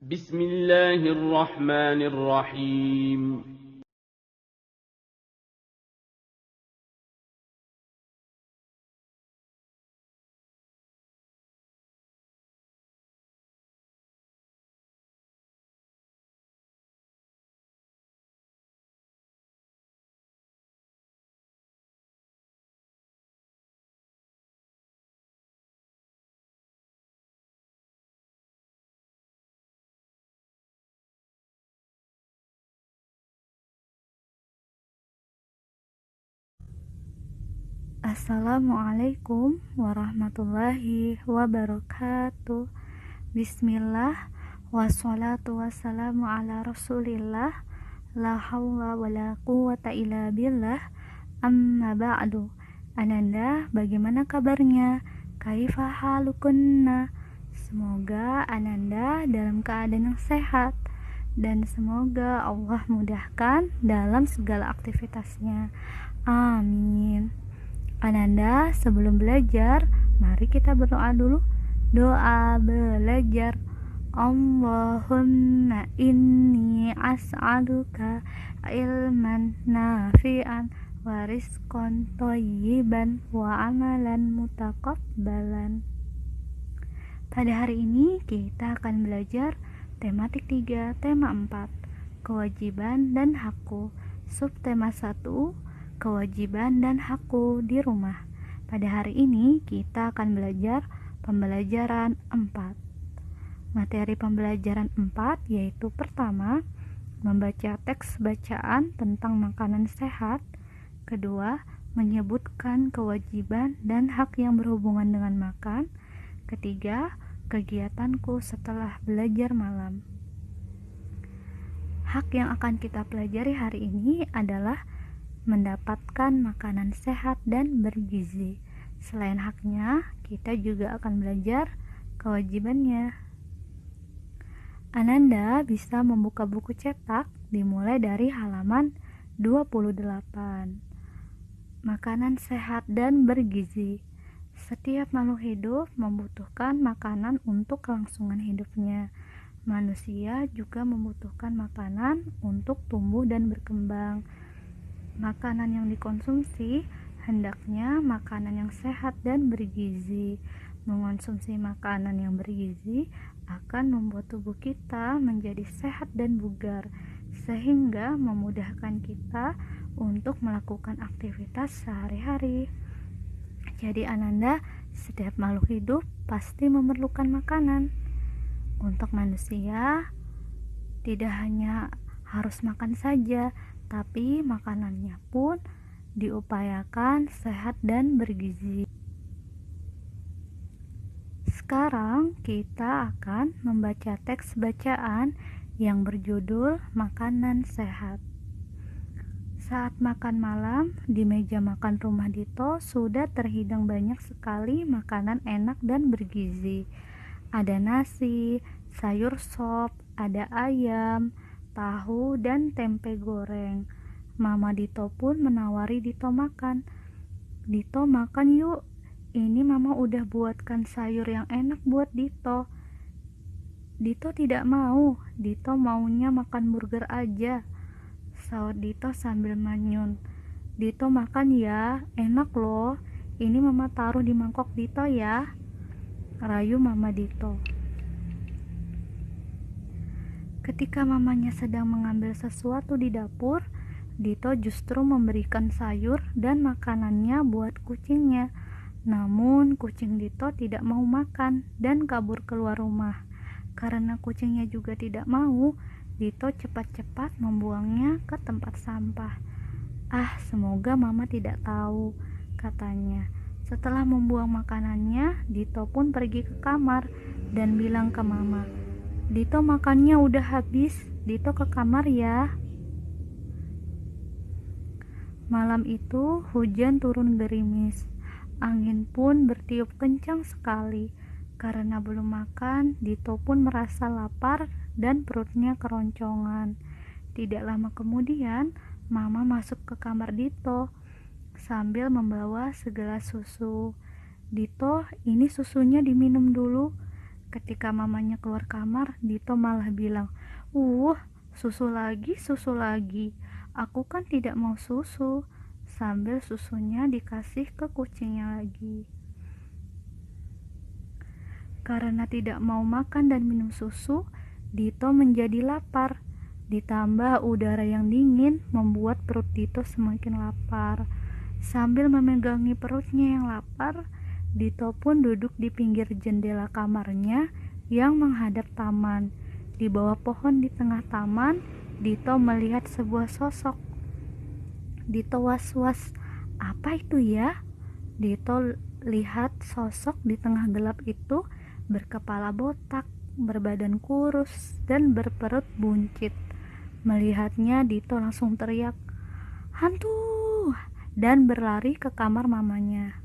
بسم الله الرحمن الرحيم. Assalamualaikum warahmatullahi wabarakatuh. Bismillah, wassalatu wassalamu ala rasulillah, la hawla wa la quwata illa billah, amma ba'du. Ananda, bagaimana kabarnya? Kaifa halukunna? Semoga Ananda dalam keadaan yang sehat, dan semoga Allah mudahkan dalam segala aktivitasnya. Amin. Ananda, sebelum belajar, mari kita berdoa dulu. Doa belajar. Allahumma inni as'aluka ilman nafi'an wa rizqan thayyiban wa amalan mutaqabbalan. Pada hari ini kita akan belajar tematik 3, tema 4, kewajiban dan hakku. Subtema 1, kewajiban dan hakku di rumah. Pada hari ini kita akan belajar pembelajaran 4. Materi pembelajaran 4 yaitu pertama, membaca teks bacaan tentang makanan sehat. Kedua, menyebutkan kewajiban dan hak yang berhubungan dengan makan. Ketiga, kegiatanku setelah belajar malam. Hak yang akan kita pelajari hari ini adalah mendapatkan makanan sehat dan bergizi. Selain haknya, kita juga akan belajar kewajibannya. Ananda bisa membuka buku cetak dimulai dari halaman 28. Makanan sehat dan bergizi. Setiap makhluk hidup membutuhkan makanan untuk kelangsungan hidupnya. Manusia juga membutuhkan makanan untuk tumbuh dan berkembang. Makanan yang dikonsumsi hendaknya makanan yang sehat dan bergizi. Mengonsumsi makanan yang bergizi akan membuat tubuh kita menjadi sehat dan bugar, sehingga memudahkan kita untuk melakukan aktivitas sehari-hari. Jadi Ananda, setiap makhluk hidup pasti memerlukan makanan. Untuk manusia, tidak hanya harus makan saja, tapi makanannya pun diupayakan sehat dan bergizi. Sekarang kita akan membaca teks bacaan yang berjudul Makanan Sehat. Saat makan malam, di meja makan rumah Dito sudah terhidang banyak sekali makanan enak dan bergizi. Ada nasi, sayur sop, ada ayam, tahu, dan tempe goreng. Mama Dito pun menawari Dito makan. Dito makan yuk, ini mama udah buatkan sayur yang enak buat Dito. Dito tidak mau, Dito maunya makan burger aja, sahut Dito sambil manyun. Dito makan ya, enak loh, ini mama taruh di mangkok Dito ya, rayu mama Dito. Ketika mamanya sedang mengambil sesuatu di dapur, Dito justru memberikan sayur dan makanannya buat kucingnya. Namun kucing Dito tidak mau makan dan kabur keluar rumah. Karena kucingnya juga tidak mau, Dito cepat-cepat membuangnya ke tempat sampah. Ah, semoga mama tidak tahu, katanya. Setelah membuang makanannya, Dito pun pergi ke kamar dan bilang ke mama, Dito makannya udah habis, Dito ke kamar ya. Malam itu hujan turun gerimis. Angin pun bertiup kencang sekali. Karena belum makan, Dito pun merasa lapar dan perutnya keroncongan. Tidak lama kemudian, Mama masuk ke kamar Dito sambil membawa segelas susu. Dito, ini susunya diminum dulu, Ketika mamanya keluar kamar, Dito malah bilang, susu lagi, susu lagi. Aku kan tidak mau susu. Sambil susunya dikasih ke kucingnya lagi. Karena tidak mau makan dan minum susu, Dito menjadi lapar. Ditambah udara yang dingin membuat perut Dito semakin lapar. Sambil memegangi perutnya yang lapar, Dito pun duduk di pinggir jendela kamarnya yang menghadap taman. Di bawah pohon di tengah taman, Dito melihat sebuah sosok. Dito was-was, apa itu ya? Dito lihat sosok di tengah gelap itu berkepala botak, berbadan kurus, dan berperut buncit. Melihatnya, Dito langsung teriak, "Hantu!" dan berlari ke kamar mamanya.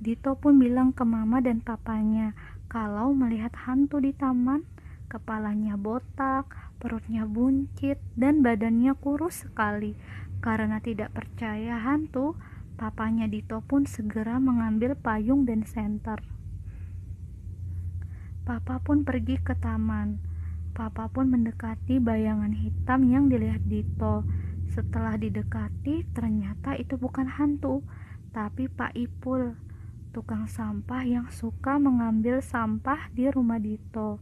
Dito pun bilang ke mama dan papanya kalau melihat hantu di taman, kepalanya botak, perutnya buncit, dan badannya kurus sekali. Karena tidak percaya hantu, papanya Dito pun segera mengambil payung dan senter. Papa pun pergi ke taman. Papa pun mendekati bayangan hitam yang dilihat Dito. Setelah didekati, ternyata itu bukan hantu, tapi Pak Ipul, tukang sampah yang suka mengambil sampah di rumah Dito.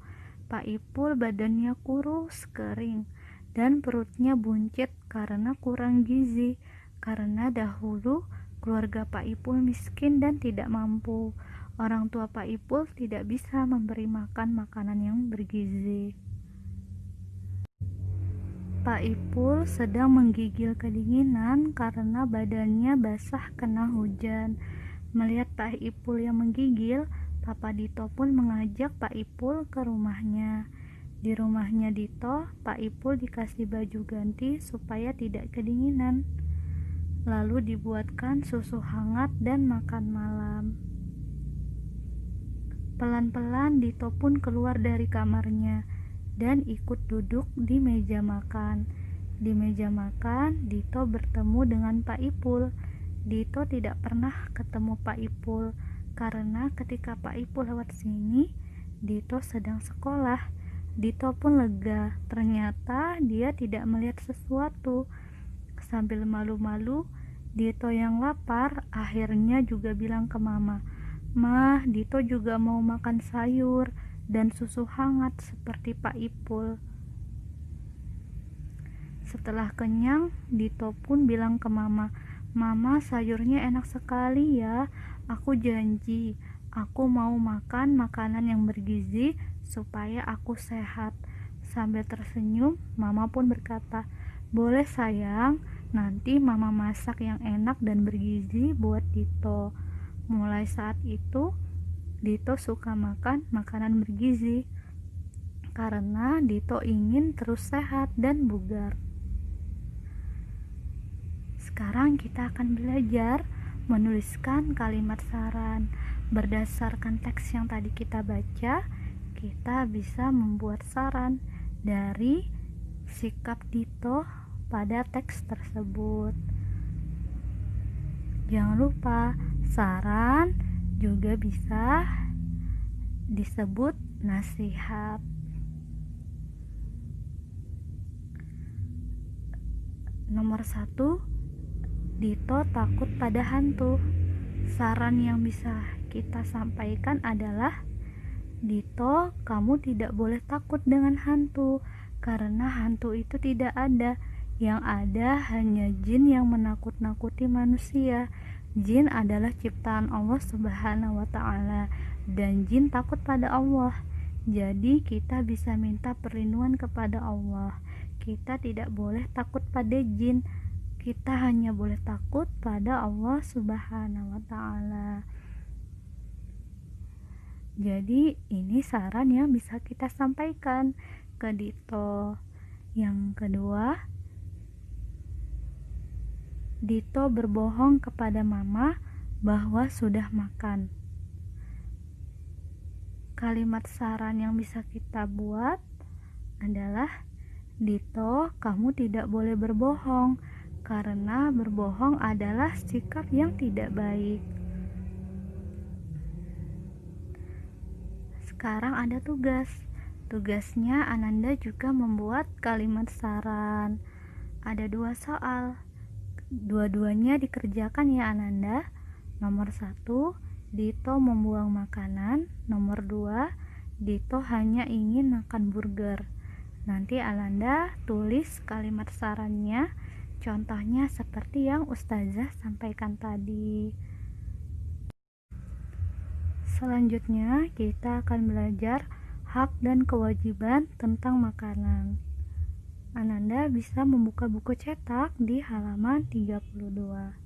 Pak Ipul badannya kurus, kering, dan perutnya buncit karena kurang gizi. Karena dahulu keluarga Pak Ipul miskin dan tidak mampu. Orang tua Pak Ipul tidak bisa memberi makan makanan yang bergizi. Pak Ipul sedang menggigil kedinginan karena badannya basah kena hujan. Melihat Pak Ipul yang menggigil, Papa Dito pun mengajak Pak Ipul ke rumahnya. Di rumahnya Dito, Pak Ipul dikasih baju ganti supaya tidak kedinginan. Lalu dibuatkan susu hangat dan makan malam. Pelan-pelan Dito pun keluar dari kamarnya dan ikut duduk di meja makan. Di meja makan, Dito bertemu dengan Pak Ipul. Dito tidak pernah ketemu Pak Ipul karena ketika Pak Ipul lewat sini, Dito sedang sekolah. Dito pun lega, ternyata dia tidak melihat sesuatu. Sambil malu-malu, Dito yang lapar akhirnya juga bilang ke mama, "Mah, Dito juga mau makan sayur dan susu hangat seperti Pak Ipul." Setelah kenyang, Dito pun bilang ke mama, "Mama, sayurnya enak sekali ya. Aku janji, aku mau makan makanan yang bergizi supaya aku sehat." Sambil tersenyum, mama pun berkata, "Boleh sayang, nanti mama masak yang enak dan bergizi buat Dito." Mulai saat itu, Dito suka makan makanan bergizi karena Dito ingin terus sehat dan bugar. Sekarang kita akan belajar menuliskan kalimat saran. Berdasarkan teks yang tadi kita baca, kita bisa membuat saran dari sikap Dito pada teks tersebut. Jangan lupa, saran juga bisa disebut nasihat. Nomor 1, Dito takut pada hantu. Saran yang bisa kita sampaikan adalah, Dito, kamu tidak boleh takut dengan hantu, karena hantu itu tidak ada. Yang ada hanya jin yang menakut-nakuti manusia. Jin adalah ciptaan Allah Subhanahu wa Ta'ala, dan jin takut pada Allah. Jadi kita bisa minta perlindungan kepada Allah. Kita tidak boleh takut pada jin. Kita hanya boleh takut pada Allah Subhanahu wa Ta'ala. Jadi ini saran yang bisa kita sampaikan ke Dito. Yang kedua, Dito berbohong kepada mama bahwa sudah makan. Kalimat saran yang bisa kita buat adalah, Dito, kamu tidak boleh berbohong karena berbohong adalah sikap yang tidak baik. Sekarang ada tugas. Tugasnya Ananda juga membuat kalimat saran. Ada 2 soal. Dua-duanya dikerjakan ya Ananda. Nomor 1, Dito membuang makanan. Nomor 2, Dito hanya ingin makan burger. Nanti Ananda tulis kalimat sarannya. Contohnya seperti yang Ustazah sampaikan tadi. Selanjutnya kita akan belajar hak dan kewajiban tentang makanan. Ananda bisa membuka buku cetak di halaman 32.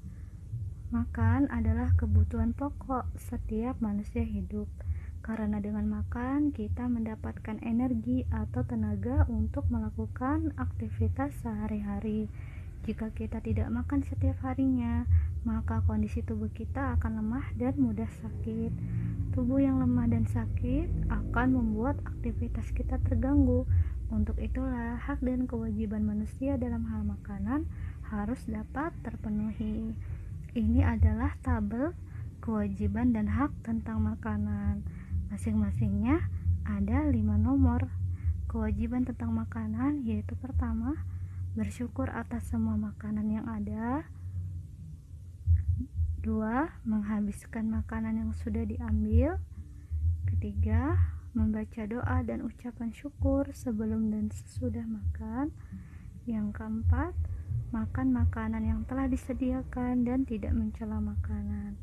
Makan adalah kebutuhan pokok setiap manusia hidup. Karena dengan makan kita mendapatkan energi atau tenaga untuk melakukan aktivitas sehari-hari. Jika kita tidak makan setiap harinya, maka kondisi tubuh kita akan lemah dan mudah sakit. Tubuh yang lemah dan sakit akan membuat aktivitas kita terganggu. Untuk itulah hak dan kewajiban manusia dalam hal makanan harus dapat terpenuhi. Ini adalah tabel kewajiban dan hak tentang makanan. Masing-masingnya ada 5 nomor. Kewajiban tentang makanan yaitu pertama, bersyukur atas semua makanan yang ada. 2. Menghabiskan makanan yang sudah diambil. Ketiga, membaca doa dan ucapan syukur sebelum dan sesudah makan. Yang keempat, makan makanan yang telah disediakan dan tidak mencela makanan.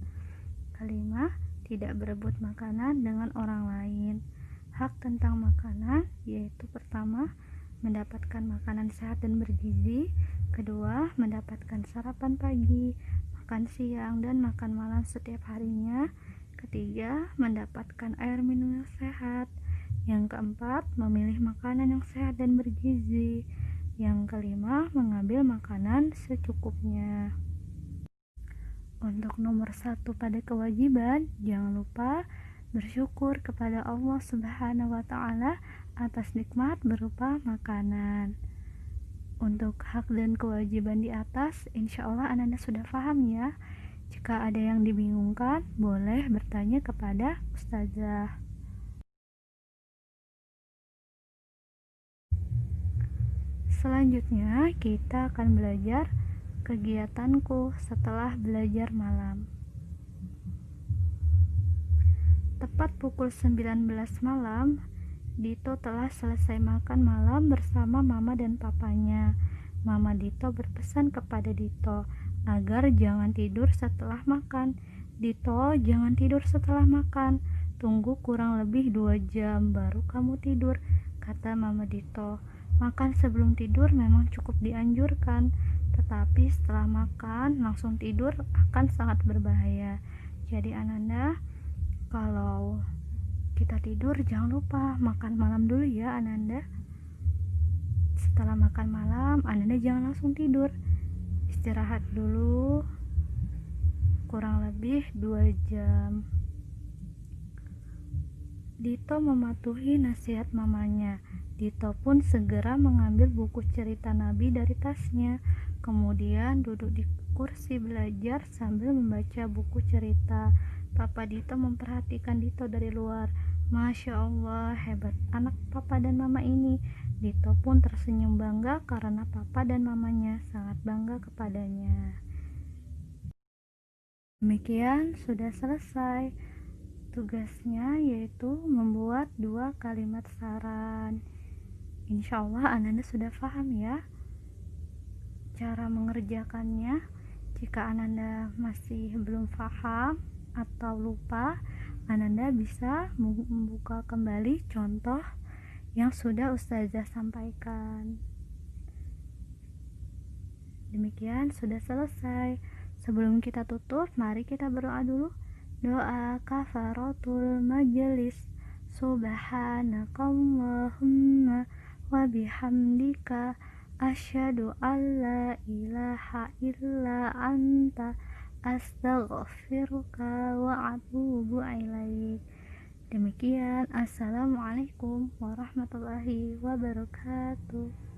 Kelima, tidak berebut makanan dengan orang lain. Hak tentang makanan yaitu pertama, mendapatkan makanan sehat dan bergizi. Kedua, mendapatkan sarapan pagi, makan siang, dan makan malam setiap harinya. Ketiga, mendapatkan air minum yang sehat. Yang keempat, memilih makanan yang sehat dan bergizi. Yang kelima, mengambil makanan secukupnya. Untuk nomor 1 pada kewajiban, jangan lupa bersyukur kepada Allah Subhanahu wa Ta'ala atas nikmat berupa makanan. Untuk hak dan kewajiban di atas, insya Allah Ananda sudah paham ya. Jika ada yang dibingungkan, boleh bertanya kepada Ustazah. Selanjutnya, kita akan belajar kegiatanku setelah belajar malam. Tepat pukul 19 malam, Dito telah selesai makan malam bersama mama dan papanya. Mama Dito berpesan kepada Dito agar jangan tidur setelah makan. Dito, jangan tidur setelah makan. Tunggu kurang lebih 2 jam baru kamu tidur, kata mama Dito. Makan sebelum tidur memang cukup dianjurkan, tetapi setelah makan langsung tidur akan sangat berbahaya. Jadi Ananda, kalau kita tidur jangan lupa makan malam dulu ya Ananda. Setelah makan malam, Ananda jangan langsung tidur. Istirahat dulu kurang lebih 2 jam. Dito mematuhi nasihat mamanya. Dito pun segera mengambil buku cerita Nabi dari tasnya. Kemudian duduk di kursi belajar sambil membaca buku cerita. Papa Dito memperhatikan Dito dari luar. Masya Allah, hebat anak papa dan mama ini. Dito pun tersenyum bangga karena papa dan mamanya sangat bangga kepadanya. Demikian sudah selesai tugasnya, yaitu membuat 2 kalimat saran. Insya Allah Ananda sudah paham ya cara mengerjakannya. Jika Ananda masih belum paham atau lupa, Ananda bisa membuka kembali contoh yang sudah Ustazah sampaikan. Demikian sudah selesai. Sebelum kita tutup, mari kita berdoa dulu. Doa kafaratul majelis. Subhanakallahumma wa bihamdika asyhadu an la ilaha illa anta astaghfiruka wa atubu ilaik. Demikian, assalamualaikum warahmatullahi wabarakatuh.